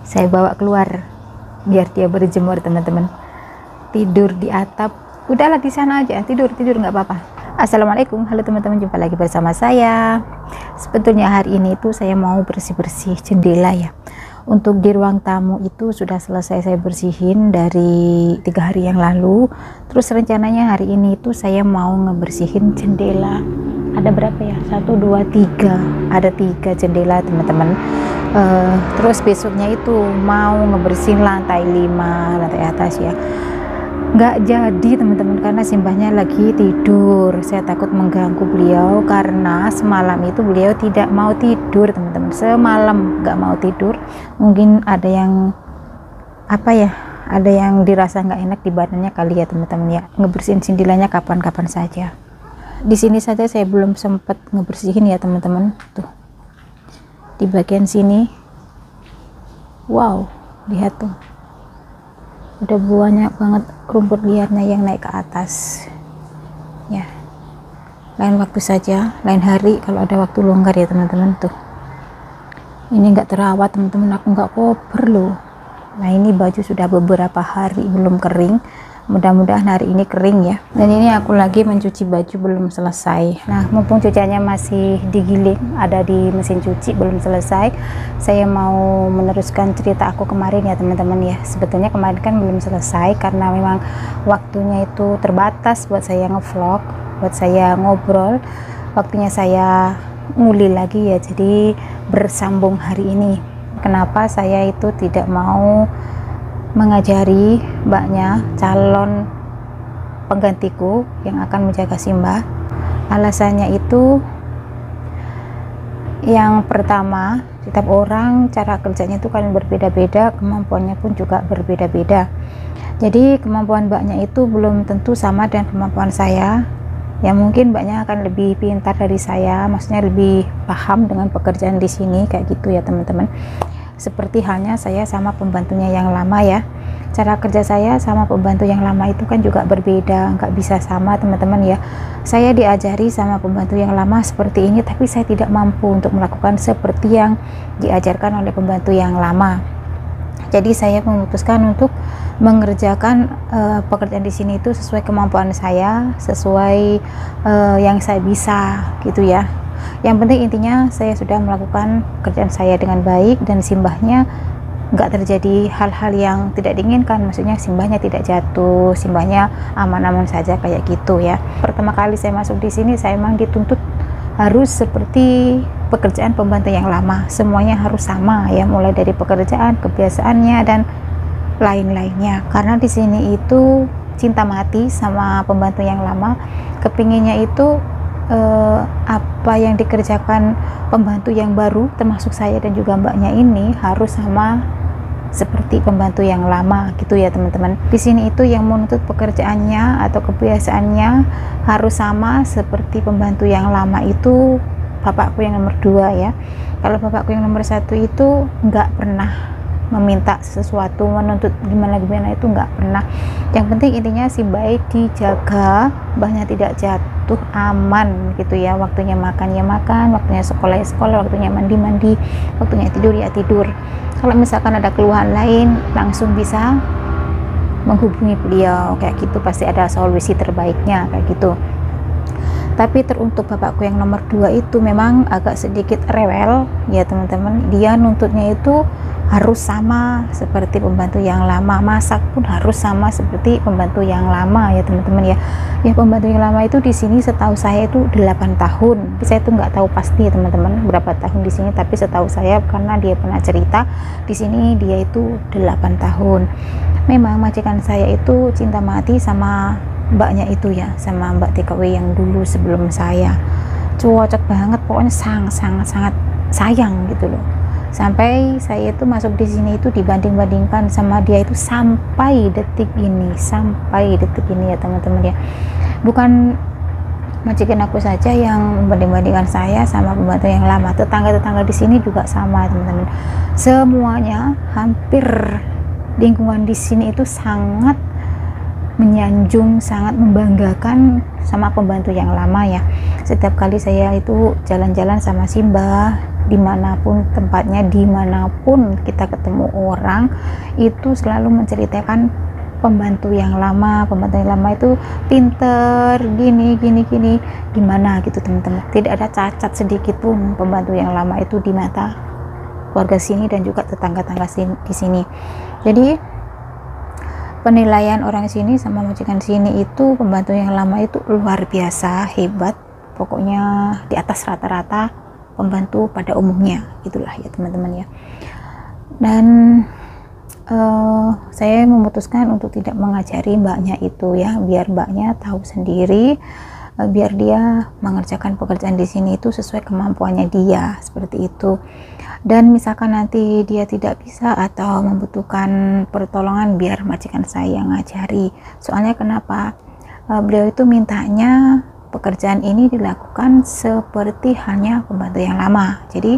saya bawa keluar biar dia berjemur teman-teman. Tidur di atap, udahlah di sana aja, tidur nggak apa-apa. Assalamualaikum, halo teman-teman, jumpa lagi bersama saya. Sebetulnya hari ini itu saya mau bersih-bersih jendela ya. Untuk di ruang tamu itu sudah selesai saya bersihin dari 3 hari yang lalu. Terus rencananya hari ini itu saya mau ngebersihin jendela. Ada berapa ya? 1, 2, 3. Ada 3 jendela teman-teman. Terus besoknya itu mau ngebersihin lantai 5, lantai atas ya. Nggak jadi teman-teman karena simbahnya lagi tidur. Saya takut mengganggu beliau karena semalam itu beliau tidak mau tidur teman-teman. Semalam nggak mau tidur. Mungkin ada yang ada yang dirasa nggak enak di badannya kali ya teman-teman ya. Ngebersihin jendelanya kapan-kapan saja. Di sini saja saya belum sempat ngebersihin ya teman-teman. Tuh di bagian sini, wow, lihat tuh, udah banyak banget rumput liarnya yang naik ke atas ya. Lain waktu saja, lain hari kalau ada waktu longgar ya teman-teman. Tuh ini nggak terawat teman-teman, aku nggak koper loh. Nah ini baju sudah beberapa hari belum kering, mudah-mudahan hari ini kering ya. Dan ini aku lagi mencuci baju belum selesai. Nah mumpung cuciannya masih digiling, ada di mesin cuci belum selesai, saya mau meneruskan cerita aku kemarin ya teman-teman ya. Sebetulnya kemarin kan belum selesai karena memang waktunya itu terbatas buat saya ngevlog, buat saya ngobrol. Waktunya saya nguli lagi ya, jadi bersambung hari ini. Kenapa saya itu tidak mau mengajari mbaknya, calon penggantiku yang akan menjaga Simba? Alasannya itu yang pertama, setiap orang cara kerjanya itu kan berbeda-beda, kemampuannya pun juga berbeda-beda. Jadi kemampuan mbaknya itu belum tentu sama dengan kemampuan saya. Ya mungkin mbaknya akan lebih pintar dari saya, maksudnya lebih paham dengan pekerjaan di sini kayak gitu ya teman-teman. Seperti halnya saya sama pembantunya yang lama ya. Cara kerja saya sama pembantu yang lama itu kan juga berbeda, nggak bisa sama teman-teman ya. Saya diajari sama pembantu yang lama seperti ini, tapi saya tidak mampu untuk melakukan seperti yang diajarkan oleh pembantu yang lama. Jadi saya memutuskan untuk mengerjakan pekerjaan di sini itu sesuai kemampuan saya, sesuai yang saya bisa gitu ya. Yang penting intinya saya sudah melakukan pekerjaan saya dengan baik dan simbahnya nggak terjadi hal-hal yang tidak diinginkan, maksudnya simbahnya tidak jatuh, simbahnya aman-aman saja kayak gitu ya. Pertama kali saya masuk di sini saya memang dituntut harus seperti pekerjaan pembantu yang lama, semuanya harus sama ya, mulai dari pekerjaan, kebiasaannya dan lain-lainnya. Karena di sini itu cinta mati sama pembantu yang lama, kepinginnya itu apa yang dikerjakan pembantu yang baru termasuk saya dan juga mbaknya ini harus sama seperti pembantu yang lama gitu ya teman-teman. Di sini itu yang menuntut pekerjaannya atau kebiasaannya harus sama seperti pembantu yang lama itu bapakku yang nomor 2 ya. Kalau bapakku yang nomor 1 itu nggak pernah meminta sesuatu, menuntut gimana itu nggak pernah. Yang penting intinya si baik dijaga, mbahnya tidak jatuh, aman gitu ya. Waktunya makan ya makan, waktunya sekolah ya sekolah, waktunya mandi, waktunya tidur ya tidur. Kalau misalkan ada keluhan lain langsung bisa menghubungi beliau kayak gitu, pasti ada solusi terbaiknya kayak gitu. Tapi teruntuk bapakku yang nomor 2 itu memang agak sedikit rewel ya teman-teman. Dia nuntutnya itu harus sama seperti pembantu yang lama, masak pun harus sama seperti pembantu yang lama ya teman-teman ya. Ya pembantu yang lama itu di sini setahu saya itu 8 tahun. Saya tuh nggak tahu pasti teman-teman berapa tahun di sini, tapi setahu saya karena dia pernah cerita di sini dia itu 8 tahun. Memang majikan saya itu cinta mati sama mbaknya itu ya, sama mbak TKW yang dulu sebelum saya. Cocok banget, pokoknya sangat sayang gitu loh. Sampai saya itu masuk di sini itu dibanding-bandingkan sama dia itu sampai detik ini ya teman-teman ya. Bukan majikan aku saja yang membanding-bandingkan saya sama pembantu yang lama, tetangga-tetangga di sini juga sama teman-teman. Semuanya hampir lingkungan di sini itu sangat menyanjung, sangat membanggakan sama pembantu yang lama ya. Setiap kali saya itu jalan-jalan sama Simba, dimanapun tempatnya, dimanapun kita ketemu orang itu selalu menceritakan pembantu yang lama itu pinter, gini gimana gitu teman-teman. Tidak ada cacat sedikit pun pembantu yang lama itu di mata warga sini dan juga tetangga-tetangga di sini. Jadi penilaian orang sini sama majikan sini itu pembantu yang lama itu luar biasa hebat, pokoknya di atas rata-rata pembantu pada umumnya, itulah ya teman-teman ya. Dan saya memutuskan untuk tidak mengajari mbaknya itu ya, biar mbaknya tahu sendiri, biar dia mengerjakan pekerjaan di sini itu sesuai kemampuannya dia, seperti itu. Dan misalkan nanti dia tidak bisa atau membutuhkan pertolongan, biar majikan saya yang ngajari. Soalnya kenapa? Beliau itu mintanya pekerjaan ini dilakukan seperti halnya pembantu yang lama. Jadi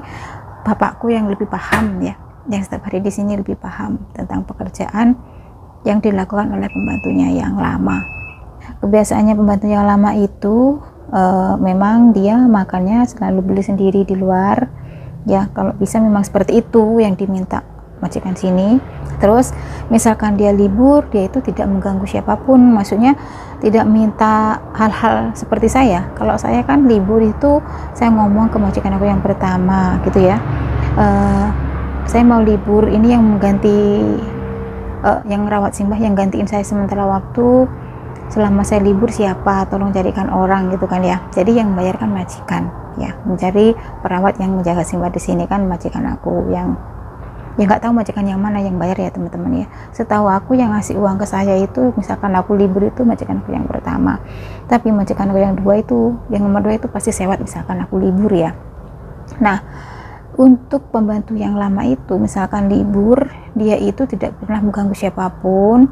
bapakku yang lebih paham ya, yang setiap hari di sini lebih paham tentang pekerjaan yang dilakukan oleh pembantunya yang lama. Kebiasaannya pembantu yang lama itu memang dia makannya selalu beli sendiri di luar ya, kalau bisa memang seperti itu yang diminta majikan sini. Terus misalkan dia libur, dia itu tidak mengganggu siapapun, maksudnya tidak minta hal-hal seperti saya. Kalau saya kan libur itu saya ngomong ke majikan aku yang pertama gitu ya, saya mau libur ini, yang mengganti yang rawat Simbah, yang gantiin saya sementara waktu selama saya libur siapa, tolong carikan orang gitu kan ya. Jadi yang membayarkan majikan ya, mencari perawat yang menjaga Simbah di sini kan majikan aku, yang ya nggak tahu majikan yang mana yang bayar ya teman-teman ya. Setahu aku yang ngasih uang ke saya itu misalkan aku libur itu majikanku yang pertama, tapi majikanku yang kedua itu, yang nomor 2 itu pasti sewat misalkan aku libur ya. Nah, untuk pembantu yang lama itu misalkan libur, dia itu tidak pernah mengganggu siapapun.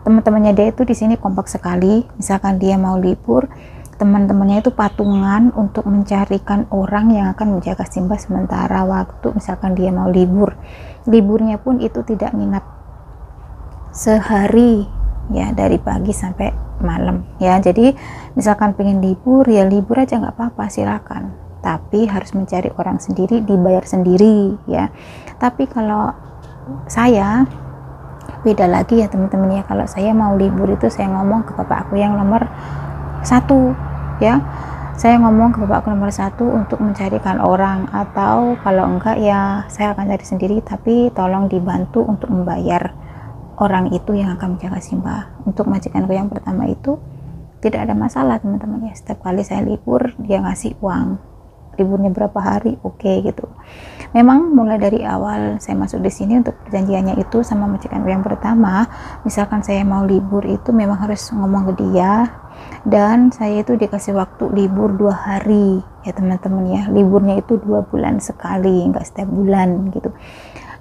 Teman-temannya dia itu di sini kompak sekali. Misalkan dia mau libur, teman-temannya itu patungan untuk mencarikan orang yang akan menjaga Simbah sementara waktu misalkan dia mau libur. Liburnya pun itu tidak nginap sehari ya, dari pagi sampai malam ya. Jadi misalkan pengen libur ya libur aja nggak apa-apa, silakan, tapi harus mencari orang sendiri, dibayar sendiri ya. Tapi kalau saya beda lagi ya teman-teman ya. Kalau saya mau libur itu saya ngomong ke bapak aku yang nomor 1 ya, saya ngomong ke bapak aku nomor 1 untuk mencarikan orang, atau kalau enggak ya saya akan cari sendiri, tapi tolong dibantu untuk membayar orang itu yang akan menjaga Simbah. Untuk majikanku yang pertama itu tidak ada masalah teman-teman ya, setiap kali saya libur dia ngasih uang, liburnya berapa hari oke gitu. Memang mulai dari awal saya masuk di sini untuk perjanjiannya itu sama majikanku yang pertama, misalkan saya mau libur itu memang harus ngomong ke dia, dan saya itu dikasih waktu libur 2 hari ya teman-teman ya. Liburnya itu 2 bulan sekali, enggak setiap bulan gitu.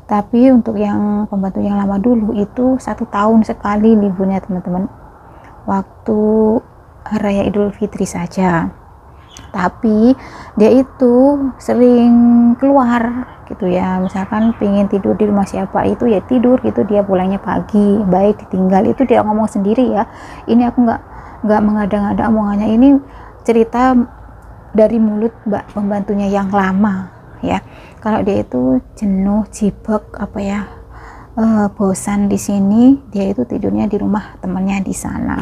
Tapi untuk yang pembantu yang lama dulu itu 1 tahun sekali liburnya teman-teman, waktu Raya Idul Fitri saja. Tapi dia itu sering keluar gitu ya, misalkan pengen tidur di rumah siapa itu ya tidur gitu, dia pulangnya pagi, baik ditinggal. Itu dia ngomong sendiri ya, ini aku nggak mengada-ngada omongannya, ini cerita dari mulut mbak pembantunya yang lama ya. Kalau dia itu jenuh, jibek apa ya, bosan di sini, dia itu tidurnya di rumah temannya di sana,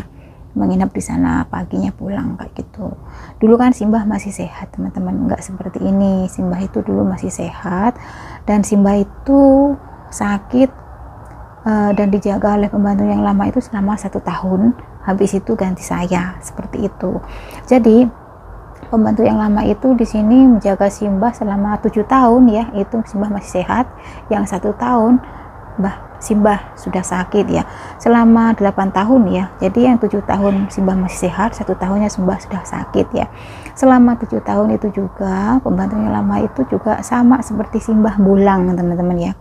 menginap di sana, paginya pulang kayak gitu. Dulu kan Simbah masih sehat teman-teman, nggak seperti ini. Simbah itu dulu masih sehat, dan Simbah itu sakit dan dijaga oleh pembantu yang lama itu selama 1 tahun. Habis itu ganti saya, seperti itu. Jadi pembantu yang lama itu di sini menjaga Simbah selama 7 tahun ya, itu Simbah masih sehat. Yang 1 tahun Simbah sudah sakit ya, selama 8 tahun ya. Jadi yang 7 tahun Simbah masih sehat, 1 tahunnya Simbah sudah sakit ya. Selama 7 tahun itu juga pembantu yang lama itu juga sama seperti Simbah bulang teman-teman ya,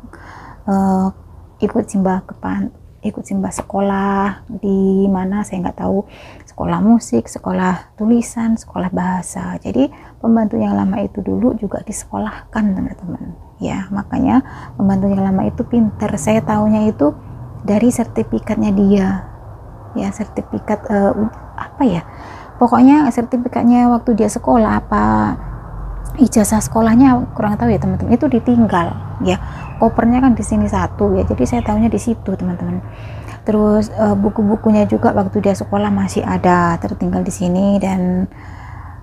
ikut Simbah sekolah di mana saya nggak tahu, sekolah musik, sekolah tulisan, sekolah bahasa. Jadi pembantu yang lama itu dulu juga disekolahkan teman-teman ya. Makanya pembantu yang lama itu pinter, saya tahunya itu dari sertifikatnya dia ya, sertifikat apa ya, pokoknya sertifikatnya waktu dia sekolah apa ijazah sekolahnya kurang tahu ya teman-teman, itu ditinggal ya, kopernya kan di sini satu ya, jadi saya tahunya di situ teman-teman. Terus buku-bukunya juga waktu dia sekolah masih ada tertinggal di sini, dan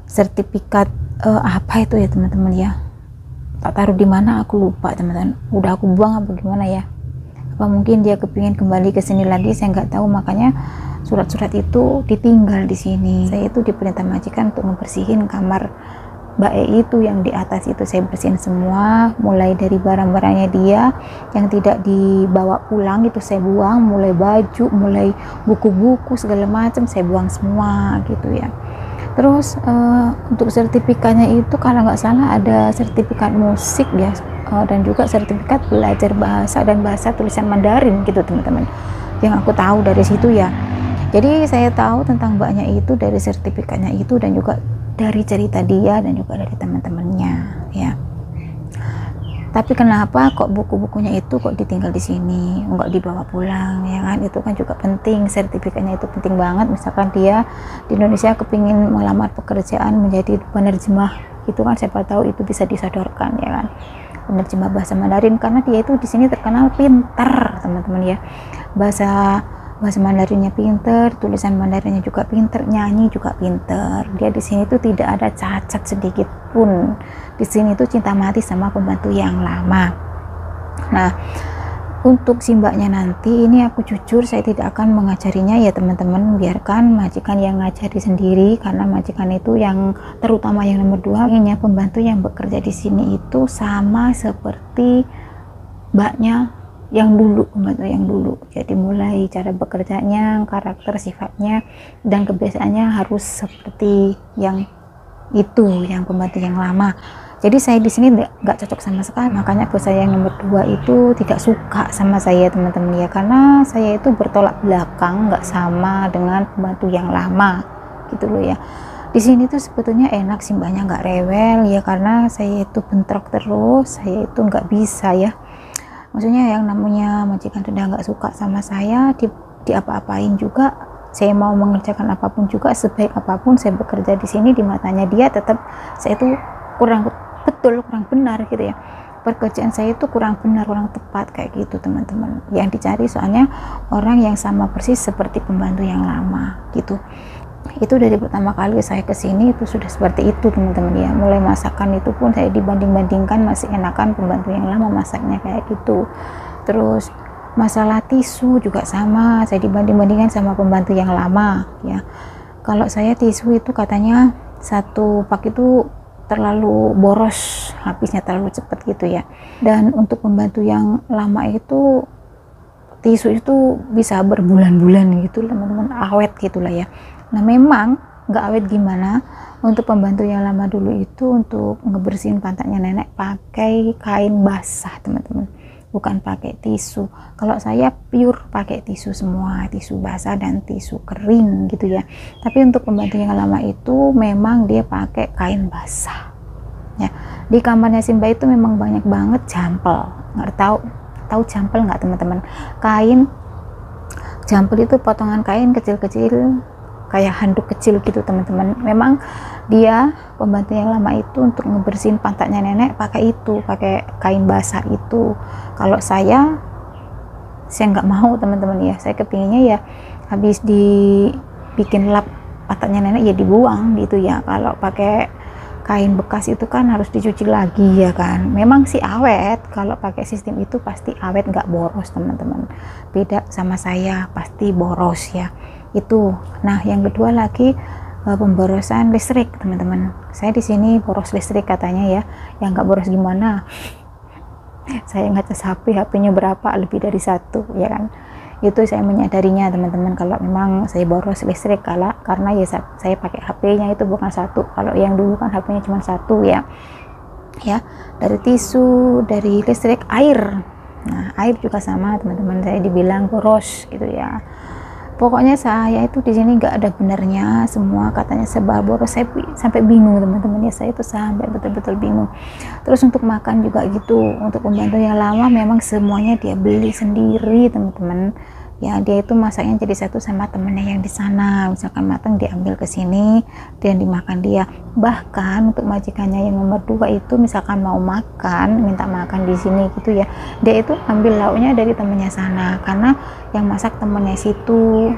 sertifikat apa itu ya teman-teman ya, tak taruh di mana aku lupa teman-teman, udah aku buang apa gimana ya, apa mungkin dia kepingin kembali ke sini lagi, saya nggak tahu. Makanya surat-surat itu ditinggal di sini. Saya itu diperintah majikan untuk membersihin kamar Mbak E itu, yang di atas itu saya bersihin semua, mulai dari barang-barangnya dia yang tidak dibawa pulang itu saya buang, mulai baju, mulai buku-buku segala macam saya buang semua gitu ya. Terus untuk sertifikatnya itu kalau nggak salah ada sertifikat musik ya, dan juga sertifikat belajar bahasa dan bahasa tulisan Mandarin gitu teman-teman, yang aku tahu dari situ ya. Jadi saya tahu tentang mbaknya itu dari sertifikatnya itu, dan juga dari cerita dia, dan juga dari teman-temannya ya. Tapi kenapa kok buku-bukunya itu kok ditinggal di sini, nggak dibawa pulang ya kan? Itu kan juga penting, sertifikatnya itu penting banget. Misalkan dia di Indonesia kepingin melamar pekerjaan menjadi penerjemah itu kan, siapa tahu itu bisa disodorkan ya kan, penerjemah bahasa Mandarin, karena dia itu di sini terkenal pintar teman-teman ya, bahasa Mandarinnya pinter, tulisan Mandarinnya juga pinter, nyanyi juga pinter. Dia di sini tuh tidak ada cacat sedikit pun. Di sini tuh cinta mati sama pembantu yang lama. Nah, untuk si mbaknya nanti ini aku jujur saya tidak akan mengajarinya ya teman-teman, biarkan majikan yang ngajari sendiri, karena majikan itu yang terutama yang nomor 2 inginnya pembantu yang bekerja di sini itu sama seperti mbaknya yang dulu, pembantu yang dulu. Jadi mulai cara bekerjanya, karakter, sifatnya, dan kebiasaannya harus seperti yang itu, yang pembantu yang lama. Jadi saya di sini nggak cocok sama sekali. Makanya bos saya yang nomor 2 itu tidak suka sama saya teman-teman ya, karena saya itu bertolak belakang, nggak sama dengan pembantu yang lama gitu loh ya. Di sini tuh sebetulnya enak sih, mbaknya nggak rewel ya, karena saya itu bentrok terus, saya itu nggak bisa ya. Maksudnya yang namanya majikan sudah nggak suka sama saya, di apa-apain juga, saya mau mengerjakan apapun juga, sebaik apapun saya bekerja di sini, di matanya dia tetap saya itu kurang benar gitu ya, pekerjaan saya itu kurang benar, kurang tepat kayak gitu teman-teman. Yang dicari soalnya orang yang sama persis seperti pembantu yang lama gitu. Itu dari pertama kali saya kesini itu sudah seperti itu teman-teman ya. Mulai masakan itu pun saya dibanding-bandingkan masih enakan pembantu yang lama masaknya kayak gitu. Terus masalah tisu juga sama, saya dibanding-bandingkan sama pembantu yang lama ya. Kalau saya tisu itu katanya satu pak itu terlalu boros, habisnya terlalu cepat gitu ya. Dan untuk pembantu yang lama itu tisu itu bisa berbulan-bulan gitu teman-teman, awet gitulah ya. Nah memang nggak awet gimana, untuk pembantu yang lama dulu itu untuk ngebersihin pantatnya nenek pakai kain basah teman-teman, bukan pakai tisu. Kalau saya pure pakai tisu semua, tisu basah dan tisu kering gitu ya. Tapi untuk pembantu yang lama itu memang dia pakai kain basah ya. Di kamarnya Simba itu memang banyak banget jampel, nggak tahu jampel nggak teman-teman? Kain jampel itu potongan kain kecil-kecil kayak handuk kecil gitu teman-teman. Memang dia pembantu yang lama itu untuk ngebersihin pantatnya nenek pakai itu, pakai kain basah itu. Kalau saya nggak mau teman-teman ya, saya kepinginnya ya habis dibikin lap pantatnya nenek ya dibuang gitu ya. Kalau pakai kain bekas itu kan harus dicuci lagi ya kan. Memang sih awet, kalau pakai sistem itu pasti awet, nggak boros teman-teman. Beda sama saya, pasti boros ya itu. Nah yang kedua lagi pemborosan listrik teman-teman. Saya di sini boros listrik katanya ya. Yang nggak boros gimana? Saya ngecas HP-nya berapa, lebih dari 1 ya kan. Itu saya menyadarinya teman-teman, kalau memang saya boros listrik karena ya saya pakai HP-nya itu bukan 1. Kalau yang dulu kan HP-nya cuma 1 ya. Dari tisu, dari listrik, air. Nah air juga sama teman-teman, saya dibilang boros gitu ya. Pokoknya saya itu di sini nggak ada benernya, semua katanya serba boros. Saya sampai bingung teman-teman ya, saya itu sampai betul-betul bingung. Terus untuk makan juga gitu, untuk pembantu yang lama memang semuanya dia beli sendiri teman-teman. ya. Dia itu masaknya jadi satu sama temennya yang di sana, misalkan matang diambil ke sini dan dimakan dia. Bahkan untuk majikannya yang nomor 2 itu misalkan mau makan, minta makan di sini gitu ya, dia itu ambil lauknya dari temennya sana karena yang masak temennya situ,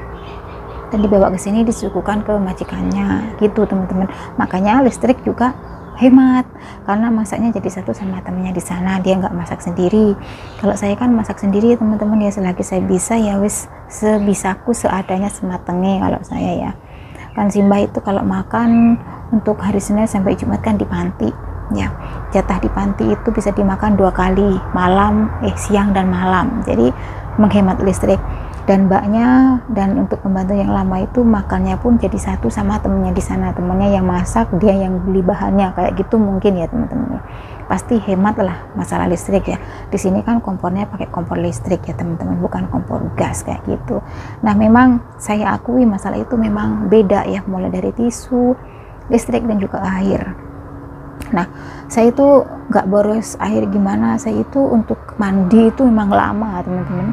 dan dibawa ke sini disuguhkan ke majikannya gitu teman-teman. Makanya listrik juga hemat karena masaknya jadi satu sama temennya di sana, dia nggak masak sendiri. Kalau saya kan masak sendiri teman-teman ya, selagi saya bisa ya wis sebisaku seadanya sematengnya. Kalau saya ya kan Simba itu kalau makan untuk hari Senin sampai Jumat kan di panti ya, jatah di panti itu bisa dimakan 2 kali, siang dan malam, jadi menghemat listrik. Dan mbaknya dan untuk pembantu yang lama itu makannya pun jadi satu sama temennya di sana, temennya yang masak, dia yang beli bahannya, kayak gitu mungkin ya teman-teman. Pasti hemat lah masalah listrik ya. Di sini kan kompornya pakai kompor listrik ya teman-teman, bukan kompor gas kayak gitu. Nah memang saya akui masalah itu memang beda ya, mulai dari tisu, listrik dan juga air. Nah saya itu nggak boros air gimana, saya itu untuk mandi itu memang lama teman-teman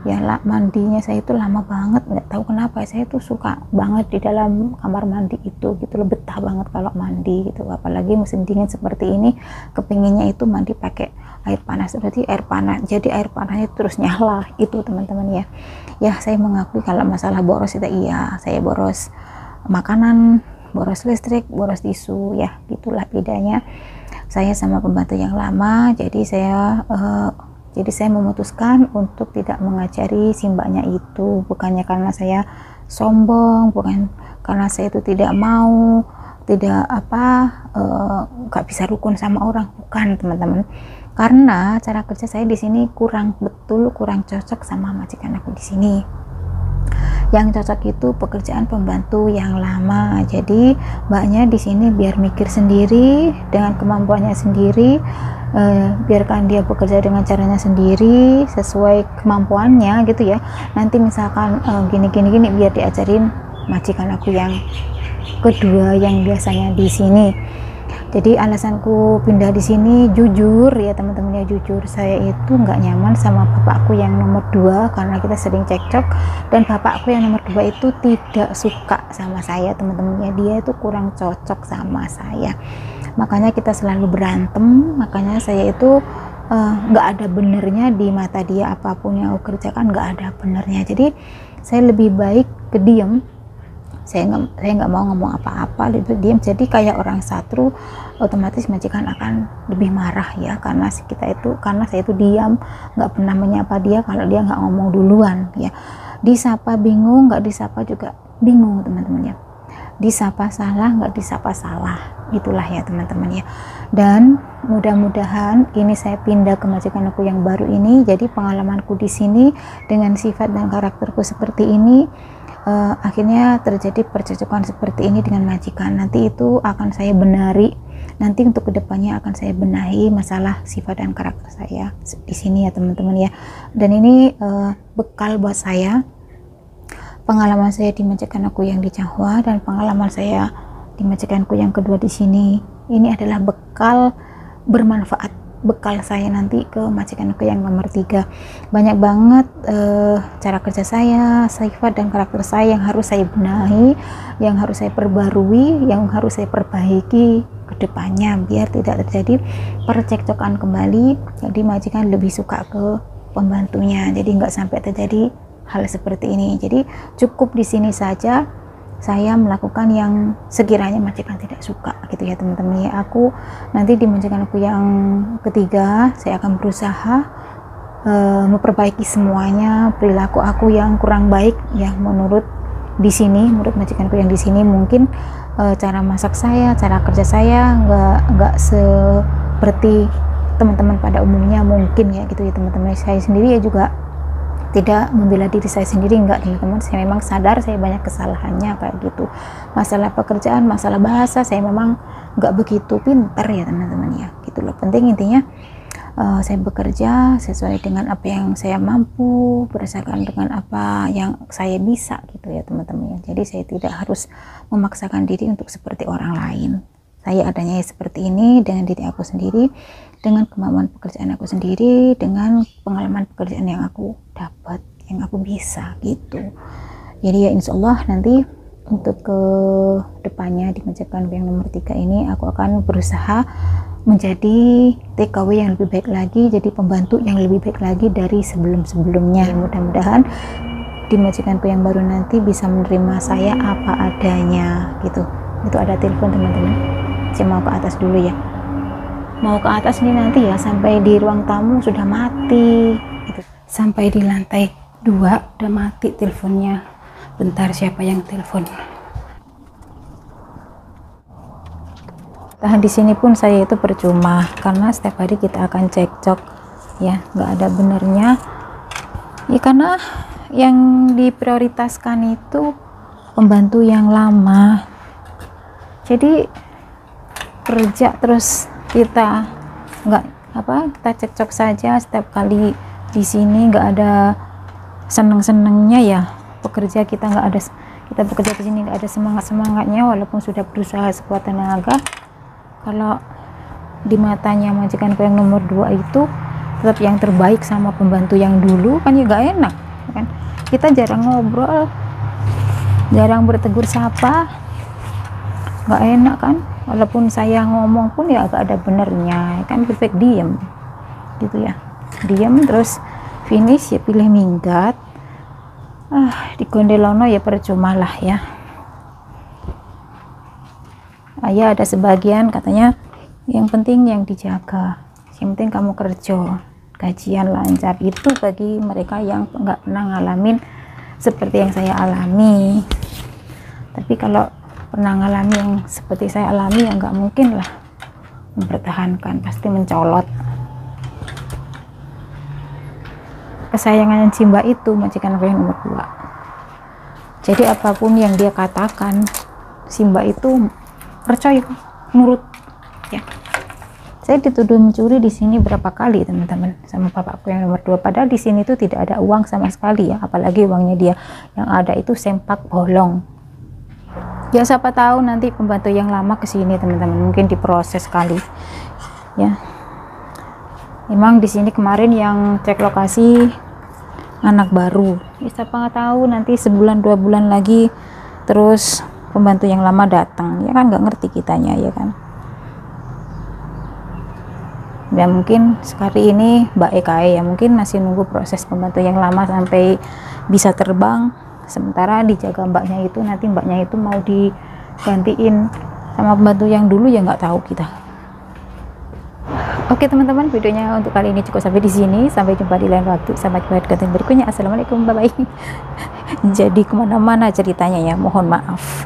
ya. Mandinya saya itu lama banget, nggak tahu kenapa saya tuh suka banget di dalam kamar mandi itu gitu loh, betah banget kalau mandi gitu. Apalagi musim dingin seperti ini, kepinginnya itu mandi pakai air panas, berarti air panas, jadi air panasnya terus nyala itu teman-teman ya. Ya saya mengakui kalau masalah boros itu iya, saya boros makanan, boros listrik, boros tisu ya, gitulah bedanya saya sama pembantu yang lama. Jadi saya memutuskan untuk tidak mengajari si mbaknya itu, bukannya karena saya sombong, bukan karena saya itu tidak mau, nggak bisa rukun sama orang, bukan teman-teman. Karena cara kerja saya di sini kurang cocok sama majikan aku di sini. Yang cocok itu pekerjaan pembantu yang lama. Jadi mbaknya di sini biar mikir sendiri dengan kemampuannya sendiri, biarkan dia bekerja dengan caranya sendiri sesuai kemampuannya gitu ya. Nanti misalkan gini biar diajarin majikan aku yang kedua yang biasanya di sini. Jadi alasanku pindah di sini jujur ya teman-teman ya, jujur saya itu nggak nyaman sama bapakku yang nomor 2 karena kita sering cekcok, dan bapakku yang nomor 2 itu tidak suka sama saya teman-teman ya, dia itu kurang cocok sama saya, makanya kita selalu berantem. Makanya saya itu nggak ada benernya di mata dia, apapun yang aku kerjakan nggak ada benernya. Jadi saya lebih baik kediam, saya nggak mau ngomong apa-apa, lebih diam. Jadi kayak orang satru, otomatis majikan akan lebih marah ya, karena saya itu diam, nggak pernah menyapa dia kalau dia nggak ngomong duluan ya. Disapa bingung, nggak disapa juga bingung teman-teman ya. Disapa salah, nggak disapa salah, itulah ya teman-teman ya. Dan mudah-mudahan ini saya pindah ke majikan aku yang baru ini, jadi pengalamanku di sini dengan sifat dan karakterku seperti ini, akhirnya terjadi percocokan seperti ini dengan majikan. Nanti itu akan saya benari, nanti untuk kedepannya akan saya benahi masalah sifat dan karakter saya di sini ya teman-teman ya. Dan ini bekal buat saya, pengalaman saya di majikan aku yang di Changhua dan pengalaman saya di majikanku yang kedua di sini. Ini adalah bekal bermanfaat, bekal saya nanti ke majikan aku yang nomor 3. Banyak banget cara kerja saya, sifat dan karakter saya yang harus saya benahi, yang harus saya perbarui, yang harus saya perbaiki ke depannya biar tidak terjadi percekcokan kembali. Jadi majikan lebih suka ke pembantunya, jadi nggak sampai terjadi hal seperti ini. Jadi cukup di sini saja saya melakukan yang sekiranya majikan tidak suka gitu ya teman-teman ya. Aku nanti di majikan aku yang ketiga saya akan berusaha memperbaiki semuanya, perilaku aku yang kurang baik ya menurut majikanku yang di sini. Mungkin cara masak saya, cara kerja saya nggak seperti teman-teman pada umumnya mungkin ya gitu ya teman-teman. Saya sendiri ya juga tidak membela diri saya sendiri, enggak teman-teman. Saya memang sadar saya banyak kesalahannya kayak gitu. Masalah pekerjaan, masalah bahasa saya memang enggak begitu pintar ya teman-teman ya, gitu loh. Penting intinya saya bekerja sesuai dengan apa yang saya mampu, berdasarkan dengan apa yang saya bisa gitu ya teman-teman ya. Jadi saya tidak harus memaksakan diri untuk seperti orang lain. Saya adanya seperti ini dengan diri aku sendiri, dengan kemampuan pekerjaan aku sendiri, dengan pengalaman pekerjaan yang aku dapat yang aku bisa gitu. Jadi ya insya Allah nanti untuk ke depannya di majikanku yang nomor 3 ini aku akan berusaha menjadi TKW yang lebih baik lagi, jadi pembantu yang lebih baik lagi dari sebelum-sebelumnya. Mudah-mudahan di majikanku yang baru nanti bisa menerima saya apa adanya gitu. Itu ada telepon teman-teman, saya mau ke atas dulu ya, mau ke atas nih nanti ya, sampai di ruang tamu sudah mati gitu. Sampai di lantai 2 udah mati teleponnya. Bentar, siapa yang telepon? Tahan di sini pun saya itu percuma, karena setiap hari kita akan cekcok ya, nggak ada benernya ya, karena yang diprioritaskan itu pembantu yang lama. Jadi kerja terus kita kita cekcok saja setiap kali di sini, nggak ada seneng-senengnya ya. Pekerja kita nggak ada, kita bekerja di sini nggak ada semangatnya, walaupun sudah berusaha sekuat tenaga. Kalau di matanya majikanku yang nomor 2 itu tetap yang terbaik sama pembantu yang dulu, kan juga enak kan, kita jarang ngobrol, jarang bertegur sapa, nggak enak kan. Walaupun saya ngomong pun ya agak ada benernya kan, lebih baik diem gitu ya, diem terus finish ya, pilih minggat. Di Gondelono ya percuma lah ya. Ya ada sebagian katanya yang penting yang dijaga, yang penting kamu kerja, gajian lancar. Itu bagi mereka yang nggak pernah ngalamin seperti yang saya alami. Tapi kalau pernah ngalamin yang seperti saya alami ya nggak mungkin lah mempertahankan, pasti mencolot. Kesayangan si Mbak itu majikan aku yang nomor 2. Jadi apapun yang dia katakan, si Mbak itu percaya, nurut ya. Saya dituduh mencuri di sini berapa kali teman-teman sama bapakku yang nomor 2, padahal di sini tuh tidak ada uang sama sekali ya, apalagi uangnya dia. Yang ada itu sempak bolong. Ya siapa tahu nanti pembantu yang lama kesini teman-teman, mungkin diproses kali ya. Emang di sini kemarin yang cek lokasi anak baru, ya siapa tahu nanti sebulan 2 bulan lagi terus pembantu yang lama datang, ya kan nggak ngerti kitanya ya kan. Ya mungkin sekali ini Mbak EKE ya mungkin masih nunggu proses pembantu yang lama sampai bisa terbang, sementara dijaga mbaknya itu, nanti mbaknya itu mau digantiin sama pembantu yang dulu ya nggak tahu kita. Oke teman-teman, videonya untuk kali ini cukup sampai di sini. Sampai jumpa di lain waktu. Sampai jumpa di konten berikutnya. Assalamualaikum, bye bye. Jadi kemana-mana ceritanya ya, mohon maaf.